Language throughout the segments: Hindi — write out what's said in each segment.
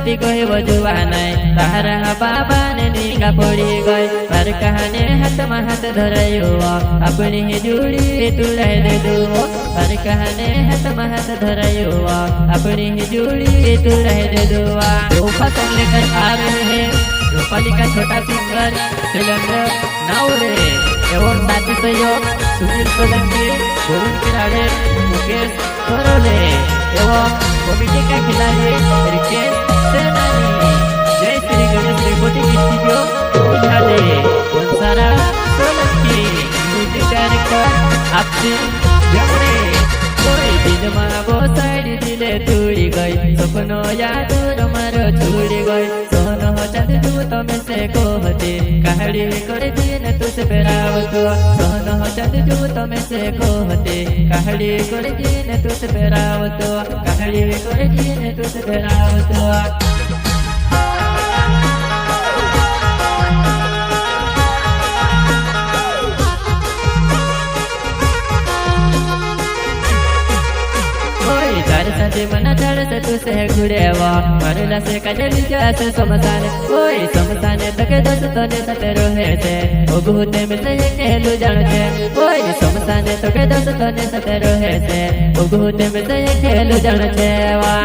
कहती कोई वजुआ नहीं तारा बाबा ने निगा पड़ी गई पर कहने हाथ में हाथ धरायो अपनी ही जुड़ी तुड़े दे दो पर कहने हाथ में हाथ धरायो अपनी ही जुड़ी तुड़े दे दो। पसंद लेकर आ रहे हैं रूपाली का छोटा सिंगर सिलेंडर नाउरे एवं साथी सहयोग सुनील सोलंकी, गोविंद किराड़े, मुकेश करोले एवं कमेटी का खिलाड़ी रिकेश सेनानी। जय श्री गणेश रिकॉर्डिंग स्टूडियो उठाले बंसारा सोलंकी, म्यूजिक डायरेक्टर आपसी जमरे। कोई दिल में वो साइड दिले टूटी गई सपनो याद मारो छूटी गई सोनो चाँद तू तमें से कहते कहाड़ी कर दिन तुझसे पेरावतो सोनो चाँद तू तमें से कहते कहाड़ी कर दिन तुझसे पेरावतो कहाड़ी कर दिन तुझसे पेरावतो। संजय मना झाड़ से तुझसे घुड़ेवा मरला से कजली जैसे समसाने कोई समसाने तक दोस्तों ने सते रोहे से ओ गुहते में से कहलू जानते कोई समसाने तक दोस्तों ने सते रोहे से ओ गुहते में से कहलू जानते वा।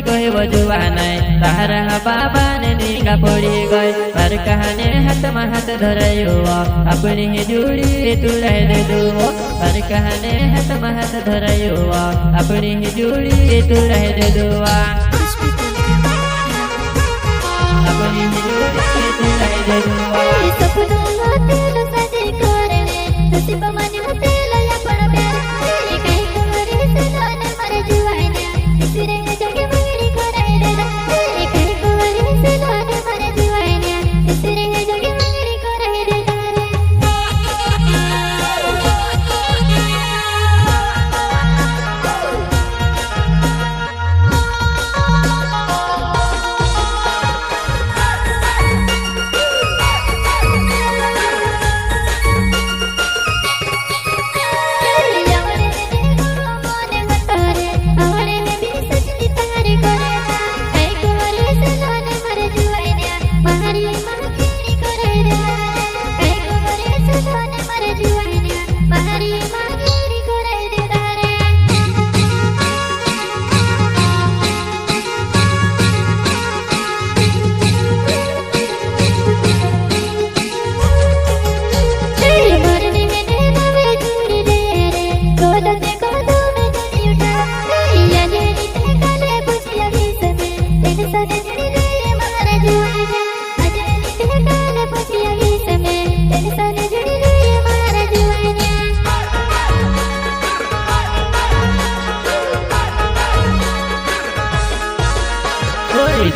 कोई वजुआ नहीं तारा बाबा ने निगा पड़ी गई पर कहने हाथ में हाथ धरायो अपनी ही जुड़ी तुड़े दे दो पर कहने हाथ में हाथ धरायो अपनी ही जुड़ी तुड़े दे दो अपनी ही जुड़ी तुड़े दे दो।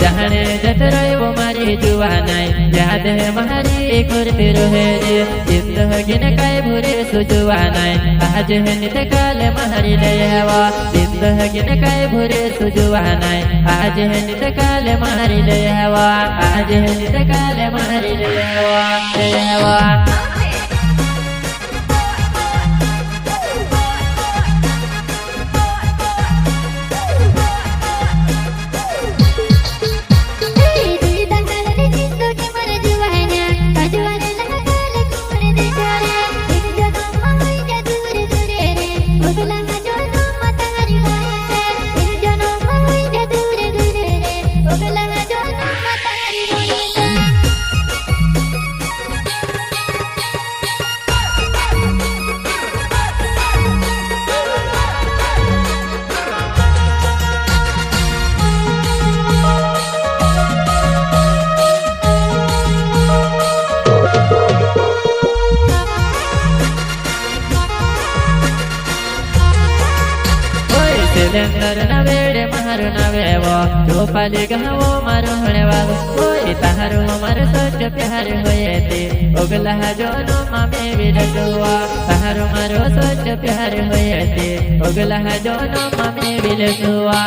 जहने जत रहे वो मारी जुआ नहीं याद है हमारी करते रहे जिंदगी न काय भूरे सुजुआ नहीं आज है नित काल हमारी लेवा जिंदगी न काय भूरे सुजुआ नहीं आज है नित काल हमारी लेवा आज है नित काल हमारी लेवा। सिलेंडर नवेड़े मारो नवेवो रूपाली गहवो मारो हणेवागो कोई तारो मारो सच प्यार होये थे ओगला जोनो मामे विरटुआ तारो मारो सच प्यार होये थे ओगला जोनो मामे विरटुआ।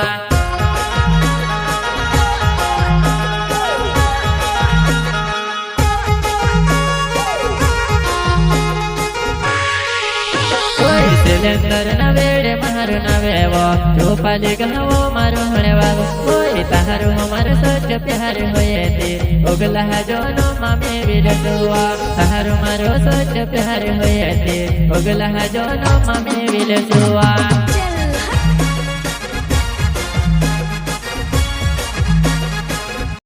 विलंदर नवेड़े मारू नवेवो चौपाली गहवो मारू हणवावो कोई ताहारू हमारो सच प्यार होये ते ओगला जोनो मामे विलटुआ ताहारू मारो सच प्यार होये ते ओगला जोनो मामे विलटुआ